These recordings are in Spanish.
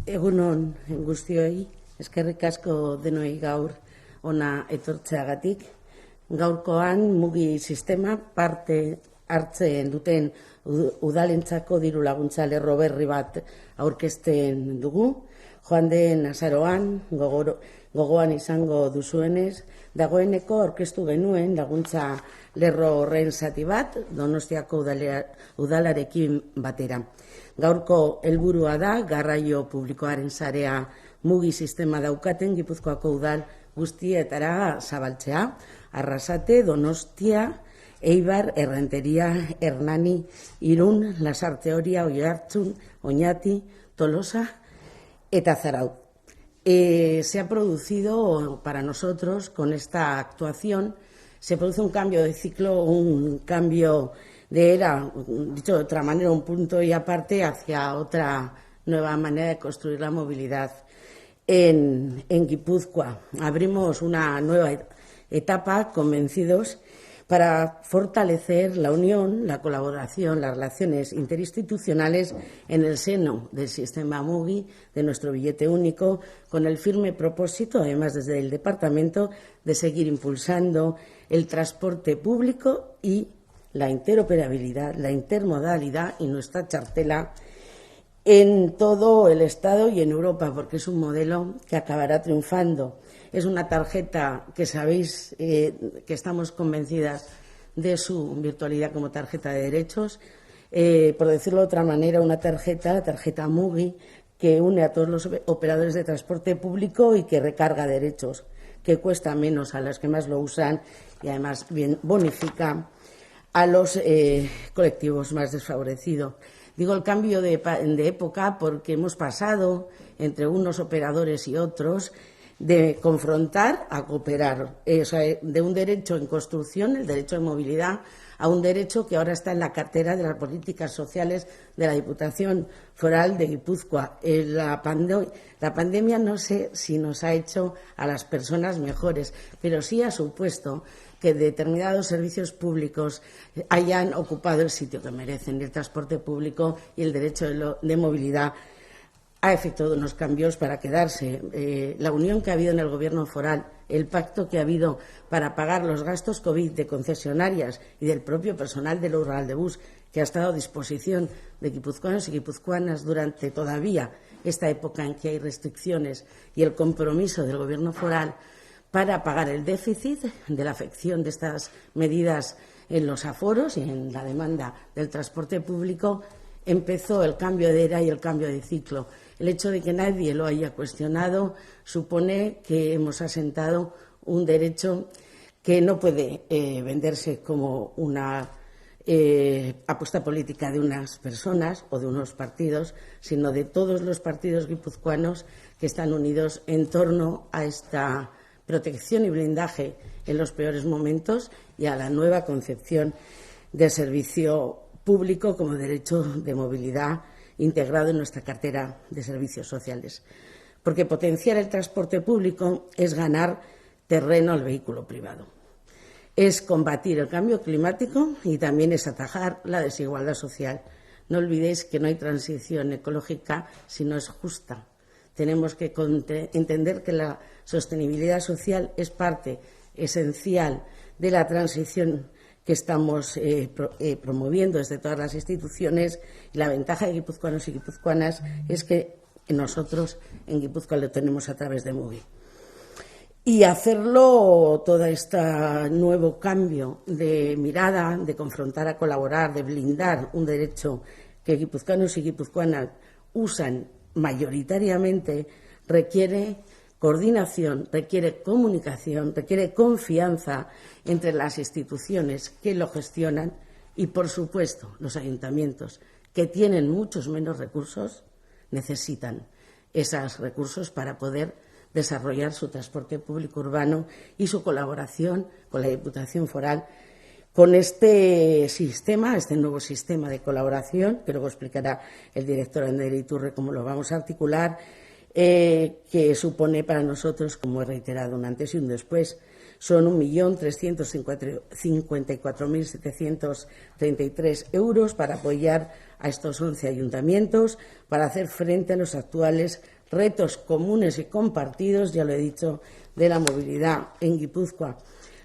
Egunon guztioi, eskerrik asko denoi gaur ona etortzeagatik. Gaurkoan mugi sistema parte hartzen duten udalentzako diru laguntza lerro berri bat aurkezten dugu. Joan den azaroan, gogoan izango duzuenez, dagoeneko aurkeztu genuen laguntza lerro horren zati bat, Donostiako udalarekin batera. Gaurko helburua da garraio publikoaren sarea mugi sistema daukaten Gipuzkoako udal guztietara zabaltzea. Arrasate, Donostia, Eibar, Errenteria, Hernani, Irun, Lasarte Oria, Oiartzun, Oñati, Tolosa eta Zarautz. Se ha producido para nosotros con esta actuación, se produce un cambio de ciclo, un cambio de era, dicho de otra manera, un punto y aparte hacia otra nueva manera de construir la movilidad en Guipúzcoa. Abrimos una nueva etapa convencidos para fortalecer la unión, la colaboración, las relaciones interinstitucionales en el seno del sistema MUGI, de nuestro billete único, con el firme propósito, además desde el Departamento, de seguir impulsando el transporte público y la interoperabilidad, la intermodalidad y nuestra chartela en todo el Estado y en Europa, porque es un modelo que acabará triunfando. Es una tarjeta que sabéis que estamos convencidas de su virtualidad como tarjeta de derechos. Por decirlo de otra manera, una tarjeta MUGI, que une a todos los operadores de transporte público y que recarga derechos, que cuesta menos a los que más lo usan y además bien bonifica a los colectivos más desfavorecidos. Digo el cambio de época porque hemos pasado entre unos operadores y otros de confrontar a cooperar, de un derecho en construcción, el derecho de movilidad, a un derecho que ahora está en la cartera de las políticas sociales de la Diputación Foral de Guipúzcoa. La pandemia no sé si nos ha hecho a las personas mejores, pero sí ha supuesto que determinados servicios públicos hayan ocupado el sitio que merecen. El transporte público y el derecho de movilidad ha efectuado unos cambios para quedarse. La unión que ha habido en el Gobierno foral, el pacto que ha habido para pagar los gastos COVID de concesionarias y del propio personal del Rural de Bus, que ha estado a disposición de guipuzcoanos y guipuzcoanas durante todavía esta época en que hay restricciones, y el compromiso del Gobierno foral para pagar el déficit de la afección de estas medidas en los aforos y en la demanda del transporte público, empezó el cambio de era y el cambio de ciclo. El hecho de que nadie lo haya cuestionado supone que hemos asentado un derecho que no puede venderse como una apuesta política de unas personas o de unos partidos, sino de todos los partidos guipuzcoanos que están unidos en torno a esta protección y blindaje en los peores momentos y a la nueva concepción del servicio público como derecho de movilidad integrado en nuestra cartera de servicios sociales. Porque potenciar el transporte público es ganar terreno al vehículo privado, es combatir el cambio climático y también es atajar la desigualdad social. No olvidéis que no hay transición ecológica si no es justa. Tenemos que entender que la sostenibilidad social es parte esencial de la transición que estamos promoviendo desde todas las instituciones, y la ventaja de guipuzcoanos y guipuzcoanas es que nosotros en Guipúzcoa lo tenemos a través de MUGI. Y hacerlo, todo este nuevo cambio de mirada, de confrontar a colaborar, de blindar un derecho que guipuzcoanos y guipuzcoanas usan mayoritariamente, requiere coordinación, requiere comunicación, requiere confianza entre las instituciones que lo gestionan y, por supuesto, los ayuntamientos, que tienen muchos menos recursos, necesitan esos recursos para poder desarrollar su transporte público urbano y su colaboración con la Diputación Foral, con este sistema, este nuevo sistema de colaboración, que luego explicará el director Ander Iturre cómo lo vamos a articular, que supone para nosotros, como he reiterado, un antes y un después. Son 1.354.733 euros para apoyar a estos 11 ayuntamientos para hacer frente a los actuales retos comunes y compartidos, ya lo he dicho, de la movilidad en Guipúzcoa.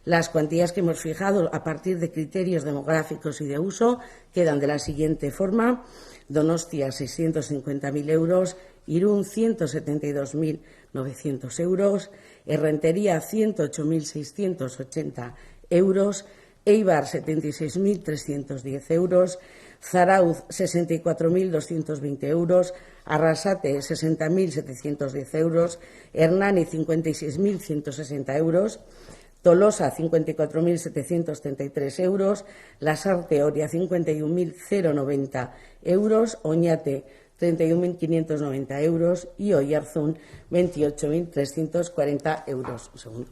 Las cuantías que hemos fijado a partir de criterios demográficos y de uso quedan de la siguiente forma: Donostia 650.000 euros, Irún 172.900 euros, Errentería 108.680 euros, Eibar 76.310 euros, Zarauz 64.220 euros, Arrasate 60.710 euros, Hernani 56.160 euros, Tolosa 54.733 euros, Lasarte Oria 51.090 euros, Oñate 31.590 euros y Oyarzún 28.340 euros. Un segundo.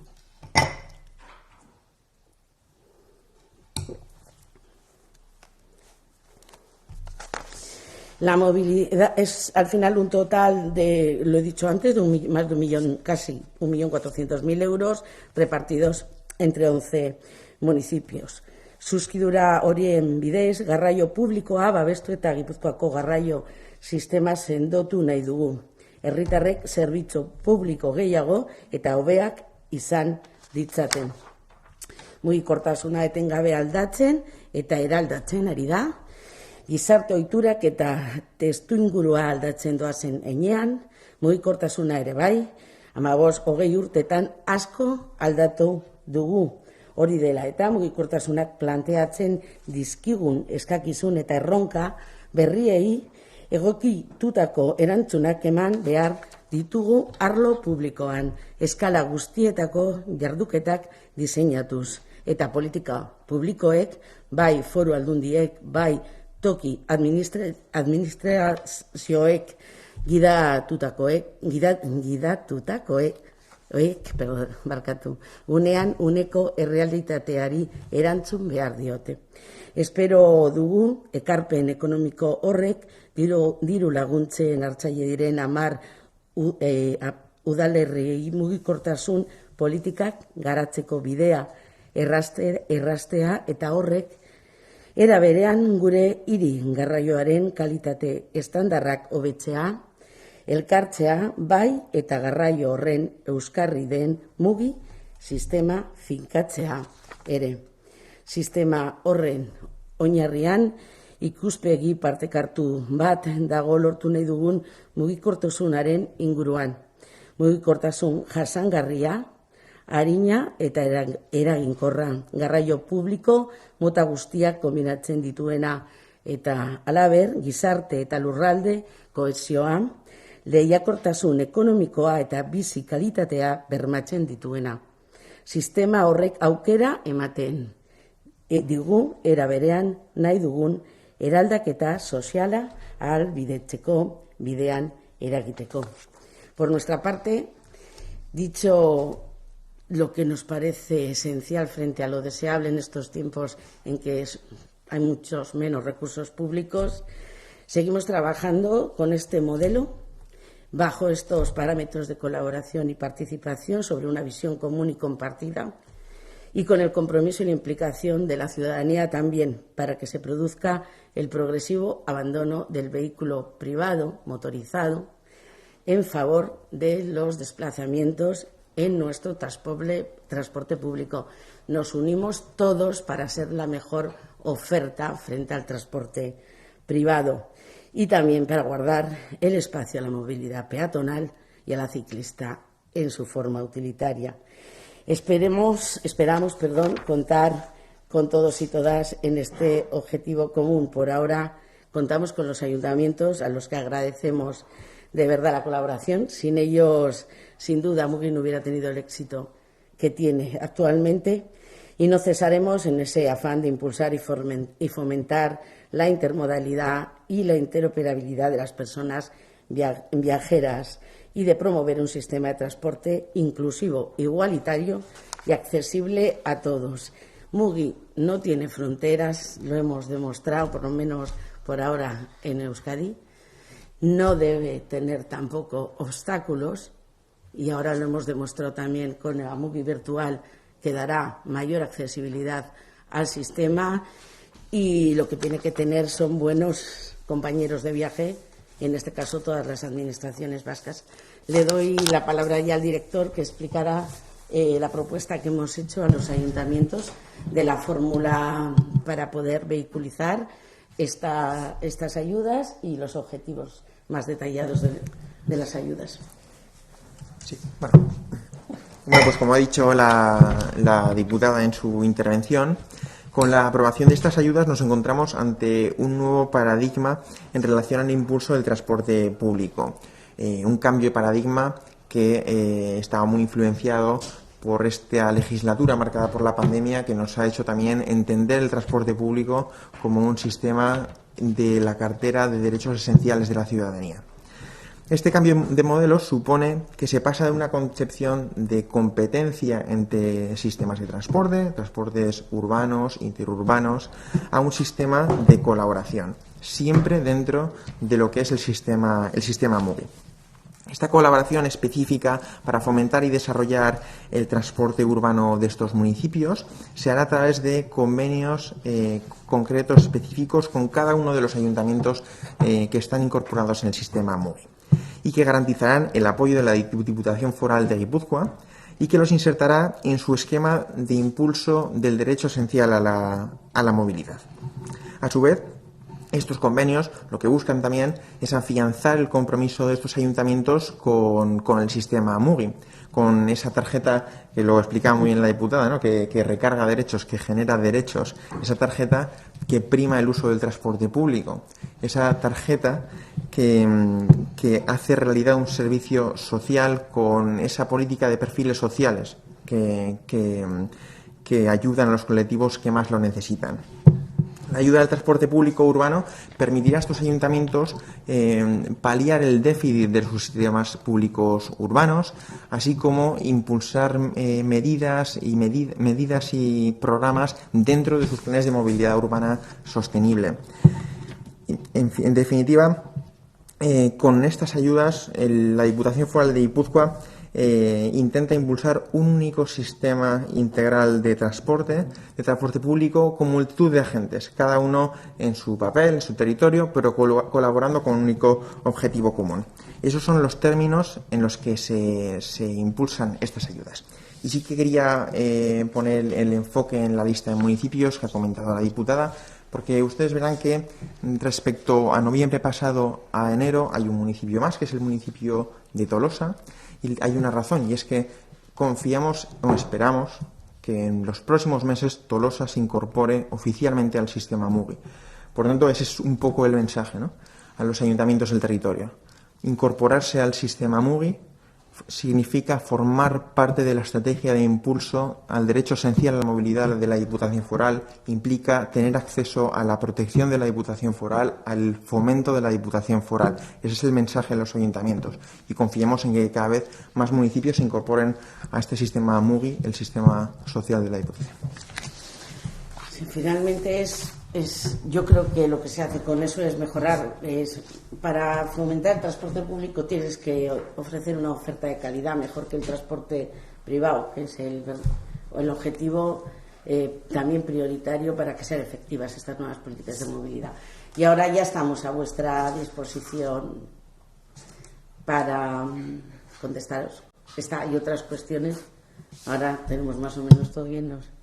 La movilidad es al final un total de, lo he dicho antes, de más de 1 millón, casi 1.400.000 euros repartidos entre 11 municipios. Zuzkidura horien bidez, garraio publikoa babestu eta Gipuzkoako garraio sistema sendotu nahi dugu. Herritarrek zerbitzu publiko gehiago eta hobeak izan ditzaten. Mugikortasuna etengabe aldatzen eta eraldatzen ari da. Gizarte ohiturak eta testuingurua aldatzen doazen heinean, mugikortasuna ere bai, 15-20 urtetan asko aldatu dugu. Hori dela eta mugikortasunak planteatzen dizkigun eskakizun eta erronka berriei egokitutako erantzunak eman behar ditugu arlo publikoan, eskala guztietako jarduketak diseinatuz. Eta politika publikoek, bai foru aldundiek, bai toki administrazioek unean uneko errealitateari erantzun behar diote. Espero dugu ekarpen ekonomiko horrek diru laguntzen hartzaile diren 10 udalerriei mugikortasun politikak garatzeko bidea erraztea eta horrek era berean gure hiri garraioaren kalitate estandarrak hobetzea, elkartzea bai eta garraio horren euskarri den mugi sistema finkatzea ere. Sistema horren oinarrian ikuspegi partekartu bat dago lortu nahi dugun mugikortasunaren inguruan. Mugikortasun jasangarria, arina eta eraginkorra, garraio publiko mota guztiak kombinatzen dituena eta halaber gizarte eta lurralde kohesioa, lehiakortasun ekonomikoa eta bizi kalitatea bermatzen dituena. Sistema horrek aukera ematen digu era berean nahi dugun eraldaketa soziala ahalbidetzeko bidean eragiteko. Por nuestra parte, dicho lo que nos parece esencial frente a lo deseable en estos tiempos en que hay muchos menos recursos públicos, seguimos trabajando con este modelo bajo estos parámetros de colaboración y participación sobre una visión común y compartida y con el compromiso y la implicación de la ciudadanía también para que se produzca el progresivo abandono del vehículo privado motorizado en favor de los desplazamientos en nuestro transporte público. Nos unimos todos para ser la mejor oferta frente al transporte privado y también para guardar el espacio a la movilidad peatonal y a la ciclista en su forma utilitaria. Esperamos contar con todos y todas en este objetivo común. Por ahora contamos con los ayuntamientos, a los que agradecemos de verdad la colaboración. Sin ellos, sin duda, Mugi no hubiera tenido el éxito que tiene actualmente y no cesaremos en ese afán de impulsar y fomentar la intermodalidad y la interoperabilidad de las personas viajeras y de promover un sistema de transporte inclusivo, igualitario y accesible a todos. Mugi no tiene fronteras, lo hemos demostrado, por lo menos por ahora en Euskadi. No debe tener tampoco obstáculos y ahora lo hemos demostrado también con la Mugi virtual, que dará mayor accesibilidad al sistema, y lo que tiene que tener son buenos compañeros de viaje en este caso todas las administraciones vascas. Le doy la palabra ya al director, que explicará la propuesta que hemos hecho a los ayuntamientos de la fórmula para poder vehiculizar estas ayudas y los objetivos más detallados de las ayudas. Sí, bueno, pues como ha dicho la diputada en su intervención, con la aprobación de estas ayudas nos encontramos ante un nuevo paradigma en relación al impulso del transporte público. Un cambio de paradigma que estaba muy influenciado por esta legislatura marcada por la pandemia, que nos ha hecho también entender el transporte público como un sistema de la cartera de derechos esenciales de la ciudadanía. Este cambio de modelo supone que se pasa de una concepción de competencia entre sistemas de transporte, transportes urbanos, interurbanos, a un sistema de colaboración, siempre dentro de lo que es el sistema MUGI. Esta colaboración específica para fomentar y desarrollar el transporte urbano de estos municipios se hará a través de convenios concretos específicos con cada uno de los ayuntamientos que están incorporados en el sistema MUGI, y que garantizarán el apoyo de la Diputación Foral de Guipúzcoa y que los insertará en su esquema de impulso del derecho esencial a la movilidad. A su vez, estos convenios lo que buscan también es afianzar el compromiso de estos ayuntamientos con el sistema MUGI, con esa tarjeta que lo explicaba muy bien la diputada, ¿no? que recarga derechos, que genera derechos, esa tarjeta que prima el uso del transporte público, esa tarjeta que hace realidad un servicio social con esa política de perfiles sociales que ayudan a los colectivos que más lo necesitan. La ayuda al transporte público urbano permitirá a estos ayuntamientos paliar el déficit de sus sistemas públicos urbanos, así como impulsar medidas y programas dentro de sus planes de movilidad urbana sostenible. En definitiva, con estas ayudas, la Diputación Foral de Guipúzcoa intenta impulsar un único sistema integral de transporte público con multitud de agentes, cada uno en su papel, en su territorio, pero colaborando con un único objetivo común. Esos son los términos en los que se impulsan estas ayudas. Y sí que quería poner el enfoque en la lista de municipios que ha comentado la diputada, porque ustedes verán que respecto a noviembre pasado a enero hay un municipio más, que es el municipio de Tolosa. Y hay una razón, y es que confiamos o esperamos que en los próximos meses Tolosa se incorpore oficialmente al sistema MUGI. Por tanto, ese es un poco el mensaje, ¿no?, a los ayuntamientos del territorio. Incorporarse al sistema MUGI significa formar parte de la estrategia de impulso al derecho esencial a la movilidad de la Diputación Foral, implica tener acceso a la protección de la Diputación Foral, al fomento de la Diputación Foral. Ese es el mensaje de los ayuntamientos y confiemos en que cada vez más municipios se incorporen a este sistema MUGI, el sistema social de la Diputación. Sí, finalmente yo creo que lo que se hace con eso es mejorar. Para fomentar el transporte público tienes que ofrecer una oferta de calidad mejor que el transporte privado, que es el objetivo también prioritario para que sean efectivas estas nuevas políticas de movilidad. Y ahora ya estamos a vuestra disposición para contestaros. Esta y otras cuestiones. Ahora tenemos más o menos todo bien, ¿no?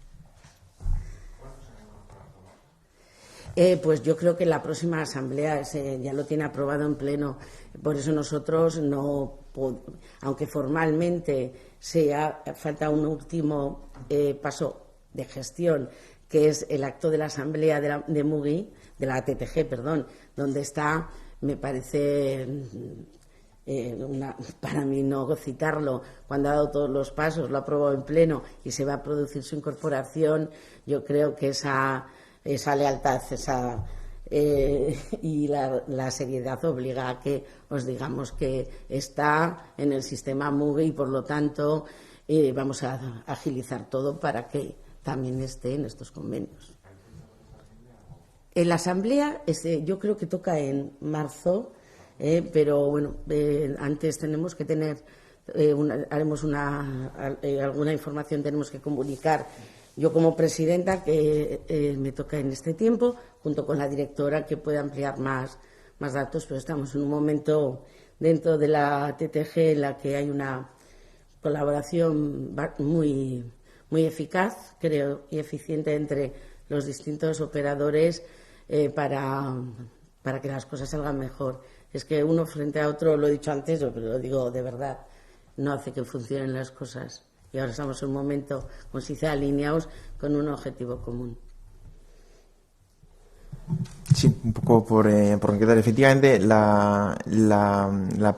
Pues yo creo que la próxima asamblea ya lo tiene aprobado en pleno. Por eso nosotros aunque formalmente falta un último paso de gestión, que es el acto de la asamblea de MUGI, de la TTG, perdón, donde está, me parece, para mí no citarlo, cuando ha dado todos los pasos, lo ha aprobado en pleno y se va a producir su incorporación. Yo creo que esa lealtad y la seriedad obliga a que os digamos que está en el sistema MUGI y por lo tanto vamos a agilizar todo para que también esté en estos convenios. En la asamblea yo creo que toca en marzo, pero bueno, antes tenemos que tener haremos alguna información tenemos que comunicar. Yo como presidenta, que me toca en este tiempo, junto con la directora, que puede ampliar más más datos, pero estamos en un momento dentro de la TTG en la que hay una colaboración muy, muy eficaz, creo, y eficiente entre los distintos operadores para que las cosas salgan mejor. Es que uno frente a otro, lo he dicho antes, pero lo digo de verdad, no hace que funcionen las cosas. Y ahora estamos en un momento, como se dice, alineados con un objetivo común. Sí, un poco por concretar. Efectivamente, la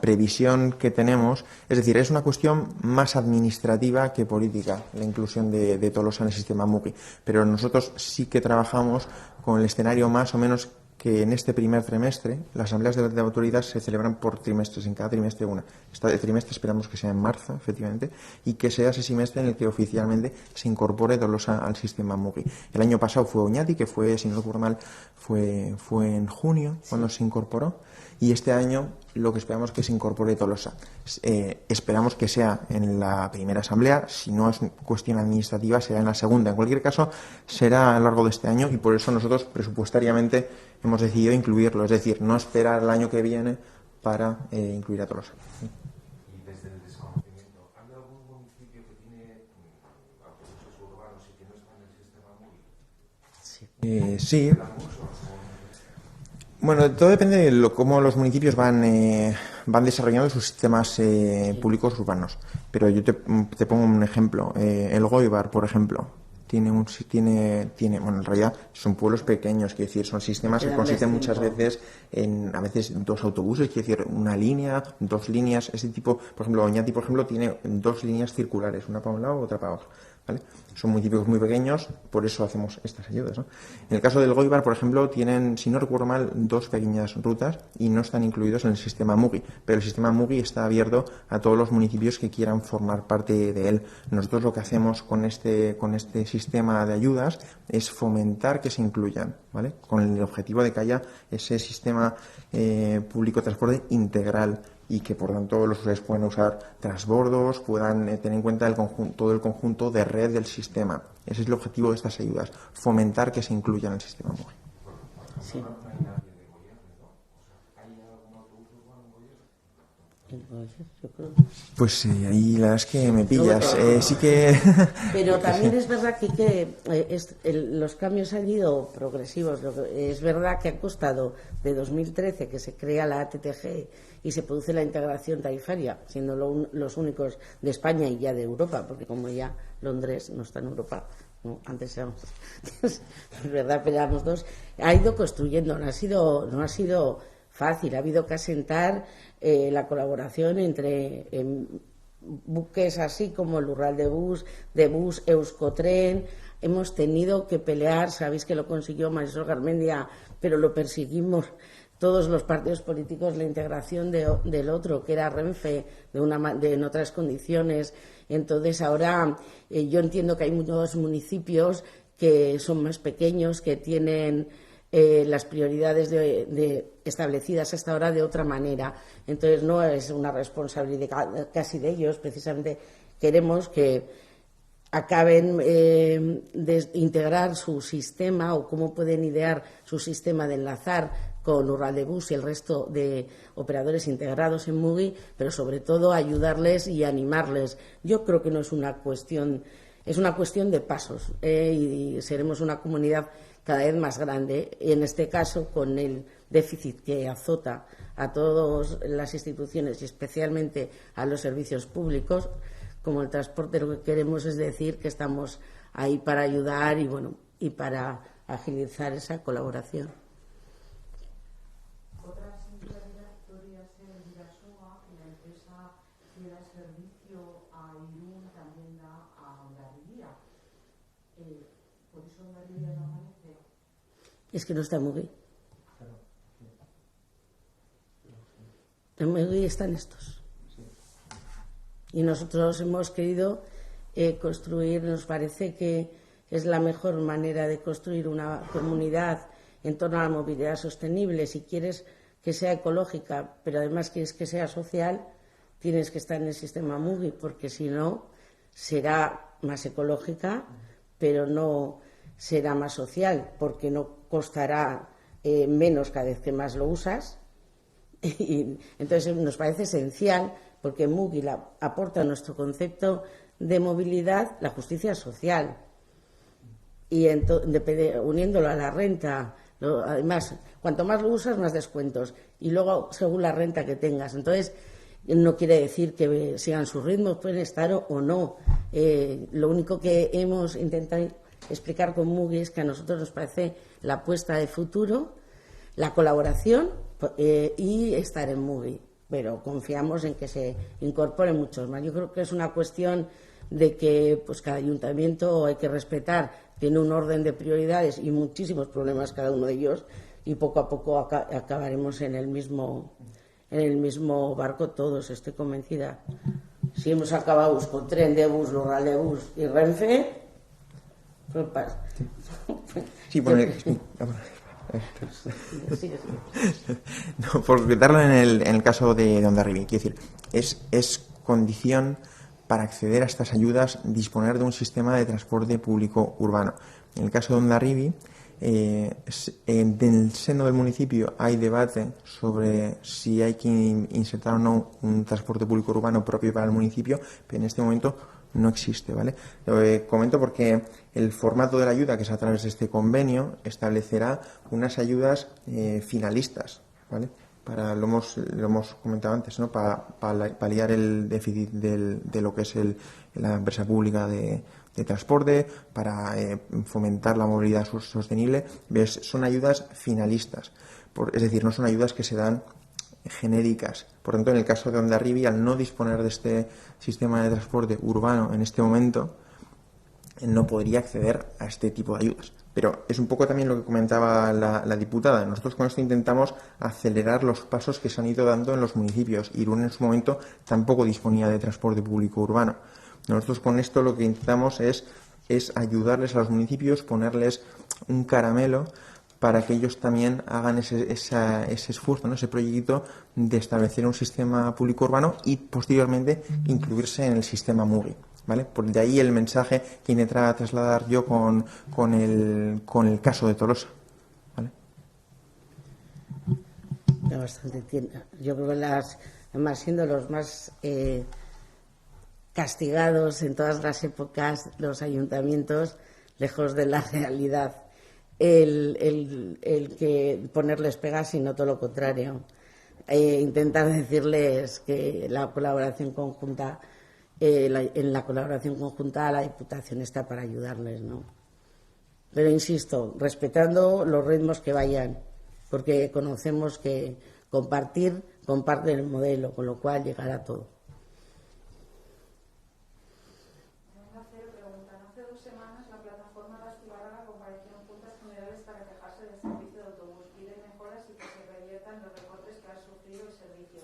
previsión que tenemos, es decir, es una cuestión más administrativa que política, la inclusión de Tolosa en el sistema MUGI. Pero nosotros sí que trabajamos con el escenario más o menos que en este primer trimestre las asambleas de autoridad se celebran por trimestres, en cada trimestre una. Este trimestre esperamos que sea en marzo, efectivamente, y que sea ese semestre en el que oficialmente se incorpore Tolosa al sistema MUGI. El año pasado fue Oñati, que fue, si no recuerdo mal, fue en junio cuando se incorporó, y este año lo que esperamos es que se incorpore Tolosa. Esperamos que sea en la primera asamblea, si no es cuestión administrativa será en la segunda. En cualquier caso, será a lo largo de este año y por eso nosotros presupuestariamente hemos decidido incluirlo, es decir, no esperar el año que viene para incluir a Tolosa. Y desde el desconocimiento, ¿hay algún municipio que tiene autobuses urbanos y que no está en el sistema móvil? Sí. Bueno, todo depende de cómo los municipios van desarrollando sus sistemas públicos urbanos. Pero yo te pongo un ejemplo. El Goibar, por ejemplo, bueno, en realidad son pueblos pequeños, quiero decir, son sistemas que consisten muchas veces a veces 2 autobuses, quiero decir, una línea, 2 líneas, ese tipo. Por ejemplo, Oñati, por ejemplo, tiene 2 líneas circulares, una para un lado, otra para otro. ¿Vale? Son municipios muy pequeños, por eso hacemos estas ayudas, ¿no? En el caso del Goibar, por ejemplo, tienen, si no recuerdo mal, 2 pequeñas rutas y no están incluidos en el sistema MUGI, pero el sistema MUGI está abierto a todos los municipios que quieran formar parte de él. Nosotros lo que hacemos con este sistema de ayudas es fomentar que se incluyan, ¿vale? Con el objetivo de que haya ese sistema público de transporte integral y que por tanto los usuarios puedan usar transbordos, puedan tener en cuenta todo el conjunto de red del sistema. Ese es el objetivo de estas ayudas, fomentar que se incluyan en el sistema MUGI. Sí. Pues ahí la verdad es que me pillas. Sí que... Pero también es verdad que los cambios han ido progresivos. Es verdad que ha costado de 2013 que se crea la ATTG y se produce la integración tarifaria, siendo los únicos de España y ya de Europa, porque como ya Londres no está en Europa, ¿no? Antes éramos, es verdad, peleábamos 2. Ha ido construyendo, no ha sido fácil, ha habido que asentar la colaboración entre buques así como el Rural de Bus, Euskotren. Hemos tenido que pelear, sabéis que lo consiguió Marisol Garmendia, pero lo perseguimos todos los partidos políticos, la integración del otro, que era Renfe, en otras condiciones. Entonces ahora yo entiendo que hay muchos municipios que son más pequeños, que tienen las prioridades establecidas hasta ahora de otra manera. Entonces no es una responsabilidad casi de ellos, precisamente queremos que acaben de integrar su sistema o cómo pueden idear su sistema de enlazar con Rural de Bus y el resto de operadores integrados en MUGI, pero sobre todo ayudarles y animarles. Yo creo que no es una cuestión, es una cuestión de pasos, y seremos una comunidad cada vez más grande, y en este caso con el déficit que azota a todas las instituciones y especialmente a los servicios públicos, como el transporte. Lo que queremos es decir que estamos ahí para ayudar y para agilizar esa colaboración. Otra singularidad podría ser Vidasoa, que la empresa que da servicio a Irún también da a Hondarribia. ¿Por eso Hondarribia no aparece? Es que no está MUGI. En MUGI están estos. Y nosotros hemos querido construir, nos parece que es la mejor manera de construir una comunidad en torno a la movilidad sostenible. Si quieres que sea ecológica, pero además quieres que sea social, tienes que estar en el sistema MUGI, porque si no, será más ecológica, pero no será más social, porque no costará menos cada vez que más lo usas, Y entonces nos parece esencial, porque Mugi aporta a nuestro concepto de movilidad la justicia social. Y uniéndolo a la renta, además, cuanto más lo usas, más descuentos. Y luego, según la renta que tengas. Entonces, no quiere decir que sigan sus ritmos, pueden estar o no. Lo único que hemos intentado explicar con Mugi es que a nosotros nos parece la apuesta de futuro, la colaboración y estar en Mugi. Pero confiamos en que se incorporen muchos más. Yo creo que es una cuestión de que pues cada ayuntamiento hay que respetar, tiene un orden de prioridades y muchísimos problemas cada uno de ellos, y poco a poco acabaremos en el mismo barco todos, estoy convencida. Si hemos acabado con Tren de Bus, Lurraldebus y Renfe, pues pasa. Sí, no, por concretarlo en el caso de Hondarribia, quiero decir, es condición para acceder a estas ayudas disponer de un sistema de transporte público urbano. En el caso de Hondarribia, en el seno del municipio hay debate sobre si hay que insertar o no un transporte público urbano propio para el municipio, pero en este momento no existe, ¿vale? Lo comento porque el formato de la ayuda, que es a través de este convenio, establecerá unas ayudas finalistas, ¿vale? Lo hemos comentado antes, ¿no? Para paliar el déficit de lo que es la empresa pública de transporte, para fomentar la movilidad sostenible. Son ayudas finalistas, es decir, no son ayudas que se dan genéricas. Por tanto, en el caso de Hondarribia, al no disponer de este sistema de transporte urbano en este momento, no podría acceder a este tipo de ayudas. Pero es un poco también lo que comentaba la diputada. Nosotros con esto intentamos acelerar los pasos que se han ido dando en los municipios. Irún en su momento tampoco disponía de transporte público urbano. Nosotros con esto lo que intentamos es ayudarles a los municipios, ponerles un caramelo para que ellos también hagan ese esfuerzo, ¿no? Ese proyecto de establecer un sistema público urbano y posteriormente incluirse en el sistema Mugi. ¿Vale? Por de ahí el mensaje que intenté trasladar yo con el caso de Tolosa. ¿Vale? Bastante tiempo. Yo creo que además siendo los más castigados en todas las épocas, los ayuntamientos, lejos de la realidad, el que ponerles pegas, sino todo lo contrario. Intentar decirles que la colaboración conjunta, en la colaboración conjunta la Diputación está para ayudarles, ¿no? Pero insisto, respetando los ritmos que vayan, porque conocemos que comparten el modelo, con lo cual llegará todo. Hace 2 semanas la plataforma de Astigarraga compareció en juntas generales para quejarse del servicio de autobús. Piden mejoras y que se reviertan los recortes que ha sufrido el servicio.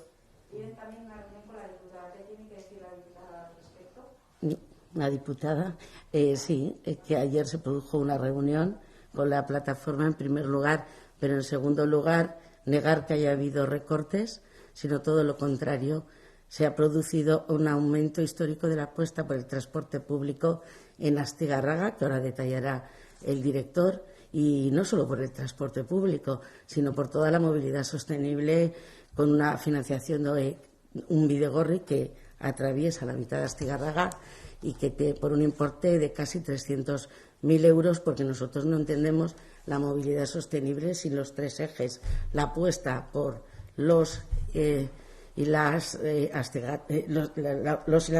Piden también una reunión con la diputada. ¿Qué tiene que decir la diputada al respecto? La diputada, sí, que ayer se produjo una reunión con la plataforma en primer lugar, pero en segundo lugar negar que haya habido recortes, sino todo lo contrario. Se ha producido un aumento histórico de la apuesta por el transporte público en Astigarraga, que ahora detallará el director, y no solo por el transporte público, sino por toda la movilidad sostenible, con una financiación de un Bidegorri que atraviesa la mitad de Astigarraga y que por un importe de casi 300.000 euros, porque nosotros no entendemos la movilidad sostenible sin los 3 ejes. La apuesta por los y las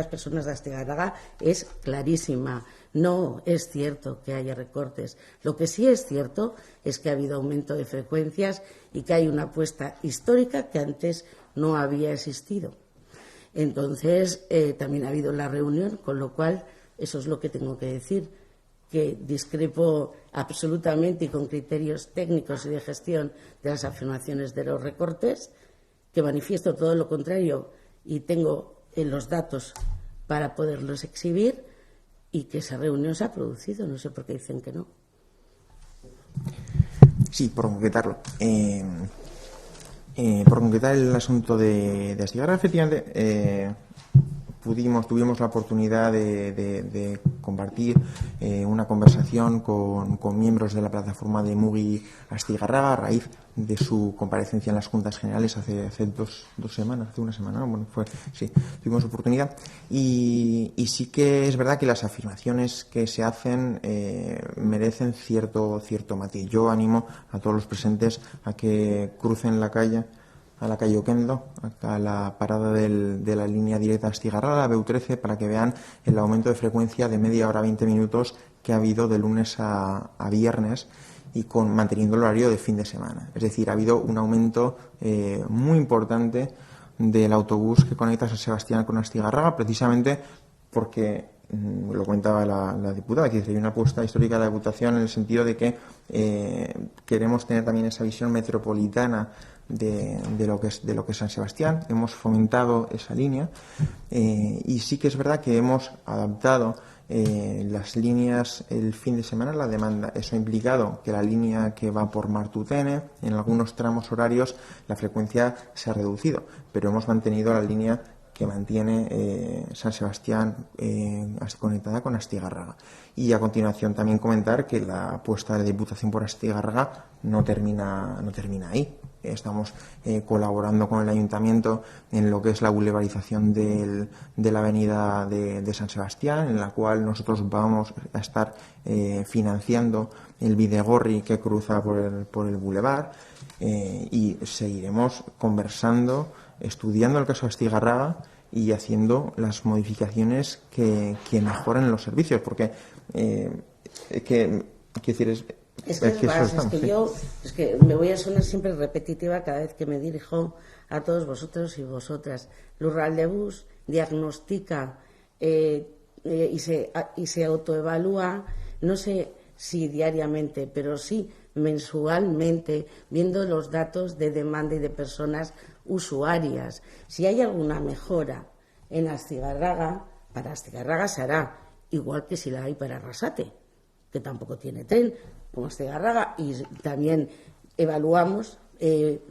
personas de Astigarraga es clarísima. No es cierto que haya recortes. Lo que sí es cierto es que ha habido aumento de frecuencias y que hay una apuesta histórica que antes no había existido. Entonces, también ha habido la reunión, con lo cual eso es lo que tengo que decir, que discrepo absolutamente y con criterios técnicos y de gestión de las afirmaciones de los recortes, que manifiesto todo lo contrario y tengo los datos para poderlos exhibir, y que esa reunión se ha producido. No sé por qué dicen que no. Sí, por concretarlo. Por concretar el asunto de Astigarraga, efectivamente, tuvimos la oportunidad de compartir una conversación con miembros de la plataforma de Mugi Astigarraga a raíz de su comparecencia en las Juntas Generales hace dos semanas, hace una semana, ¿no? Bueno, tuvimos oportunidad y sí que es verdad que las afirmaciones que se hacen merecen cierto matiz. Yo animo a todos los presentes a que crucen a la calle Oquendo, a la parada de la línea directa Astigarraga, la BU13, para que vean el aumento de frecuencia de media hora, 20 minutos que ha habido de lunes a viernes y manteniendo el horario de fin de semana. Es decir, ha habido un aumento muy importante del autobús que conecta San Sebastián con Astigarraga, precisamente porque, lo comentaba la diputada, que hay una apuesta histórica de la Diputación en el sentido de que queremos tener también esa visión metropolitana de lo que es San Sebastián. Hemos fomentado esa línea y sí que es verdad que hemos adaptado las líneas el fin de semana a la demanda. Eso ha implicado que la línea que va por Martutene, en algunos tramos horarios la frecuencia se ha reducido, pero hemos mantenido la línea que mantiene San Sebastián conectada con Astigarraga. Y a continuación también comentar que la apuesta de la Diputación por Astigarraga no termina ahí. Estamos colaborando con el Ayuntamiento en lo que es la bulevarización de la avenida de San Sebastián, en la cual nosotros vamos a estar financiando el Bidegorri que cruza por el bulevar y seguiremos conversando, estudiando el caso Astigarraga y haciendo las modificaciones que mejoren los servicios, porque es que me voy a sonar siempre repetitiva cada vez que me dirijo a todos vosotros y vosotras. Lurraldebus diagnostica y se autoevalúa, no sé si diariamente, pero sí mensualmente, viendo los datos de demanda y de personas usuarias. Si hay alguna mejora en Astigarraga, para Astigarraga se hará, igual que si la hay para Arrasate, que tampoco tiene tren, como Astigarraga, y también evaluamos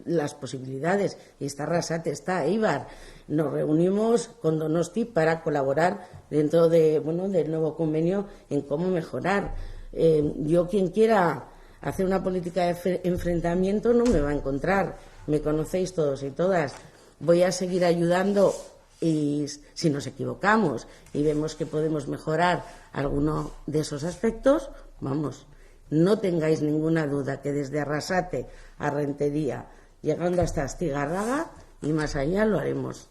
las posibilidades. Y está Arrasate, está Eibar. Nos reunimos con Donosti para colaborar dentro del nuevo convenio en cómo mejorar. Yo, quien quiera hacer una política de enfrentamiento, no me va a encontrar. Me conocéis todos y todas. Voy a seguir ayudando y si nos equivocamos y vemos que podemos mejorar alguno de esos aspectos, vamos, no tengáis ninguna duda que desde Arrasate a Rentería, llegando hasta Astigarraga y más allá, lo haremos.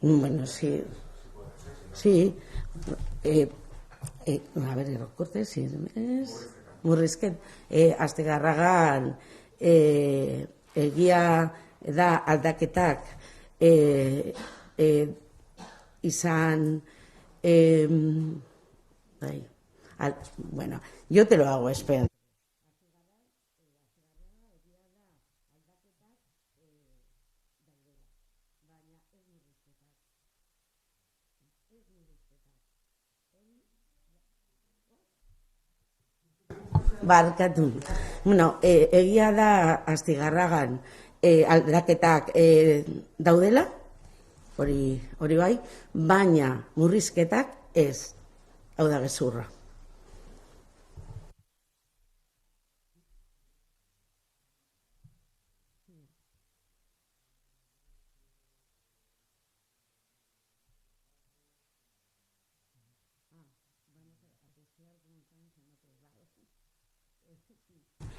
Bueno, sí. Sí. A ver, recortes, si es Murrizket. Astigarragan egia da aldaketak izan bueno, yo te lo hago, espera. Barkatu. Bueno, egia da Astigarragan aldaketak daudela, hori bai, baina murrizketak ez, hau da gezurra.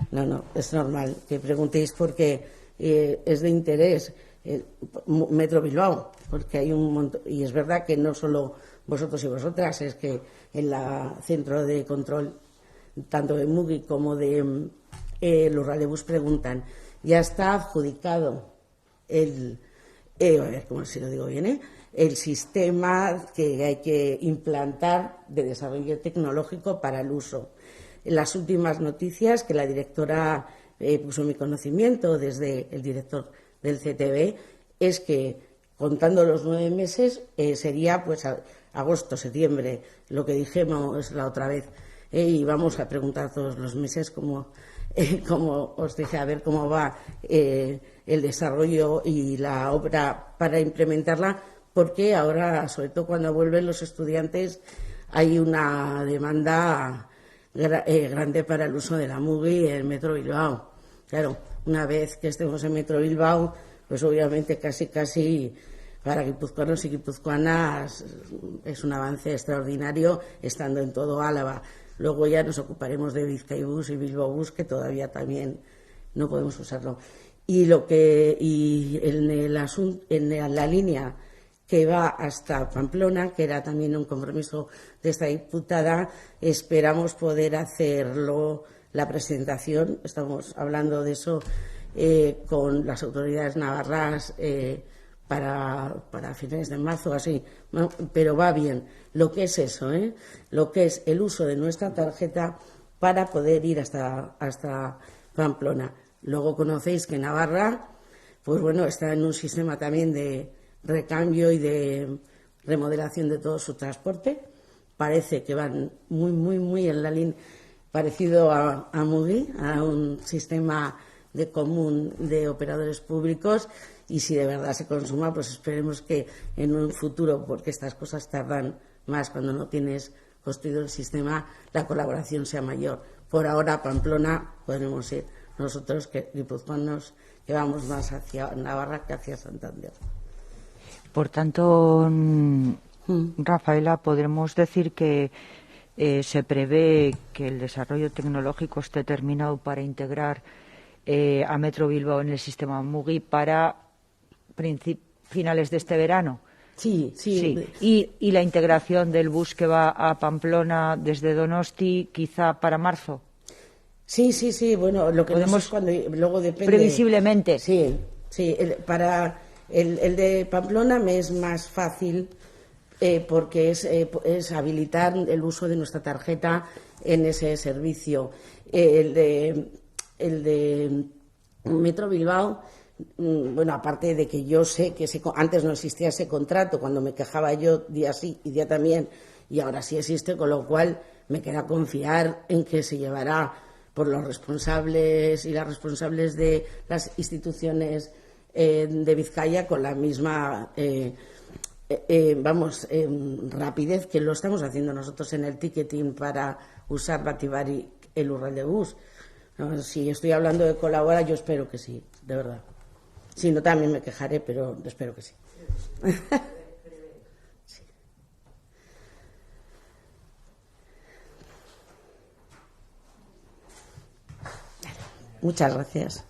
No, es normal que preguntéis porque es de interés Metro Bilbao, porque hay un montón, y es verdad que no solo vosotros y vosotras, es que en la centro de control, tanto de Mugi como de Lurraldebus preguntan, ya está adjudicado a ver cómo si lo digo bien, el sistema que hay que implantar de desarrollo tecnológico para el uso. Las últimas noticias que la directora puso en mi conocimiento desde el director del CTB es que, contando los 9 meses, sería pues agosto, septiembre, lo que dijimos la otra vez. y vamos a preguntar todos los meses como os dije, a ver cómo va el desarrollo y la obra para implementarla, porque ahora, sobre todo cuando vuelven los estudiantes, hay una demanda grande para el uso de la MUGI en Metro Bilbao. Claro, una vez que estemos en Metro Bilbao, pues obviamente casi para guipuzcoanos y guipuzcoanas es un avance extraordinario estando en todo Álava. Luego ya nos ocuparemos de Bizkaibus y Bilbaobus, que todavía también no podemos usarlo. Y en la línea que va hasta Pamplona, que era también un compromiso de esta diputada, esperamos poder hacerlo la presentación. Estamos hablando de eso con las autoridades navarras para finales de marzo, así, ¿no? Pero va bien. Lo que es eso, lo que es el uso de nuestra tarjeta para poder ir hasta Pamplona. Luego conocéis que Navarra, pues bueno, está en un sistema también de recambio y de remodelación de todo su transporte. Parece que van muy en la línea, parecido a MUGI, a un sistema de común de operadores públicos, y si de verdad se consuma, pues esperemos que en un futuro, porque estas cosas tardan más cuando no tienes construido el sistema, la colaboración sea mayor. Por ahora, Pamplona podremos ir nosotros, que guipuzcoanos, que vamos más hacia Navarra que hacia Santander. Por tanto, Rafaela, podremos decir que se prevé que el desarrollo tecnológico esté terminado para integrar a Metro Bilbao en el sistema MUGI para finales de este verano. Sí. Y la integración del bus que va a Pamplona desde Donosti, quizá para marzo. Sí. Bueno, lo que podemos luego depende. Previsiblemente. Sí. Para el de Pamplona me es más fácil porque es habilitar el uso de nuestra tarjeta en ese servicio. El de Metro Bilbao, bueno, aparte de que yo sé que antes no existía ese contrato, cuando me quejaba yo día sí y día también, y ahora sí existe, con lo cual me queda confiar en que se llevará por los responsables y las responsables de las instituciones de Vizcaya con la misma rapidez que lo estamos haciendo nosotros en el ticketing para usar Batibari el Urraldebus. No, si estoy hablando de colaborar, yo espero que sí, de verdad. Si no, también me quejaré, pero espero que sí. Sí. Muchas gracias.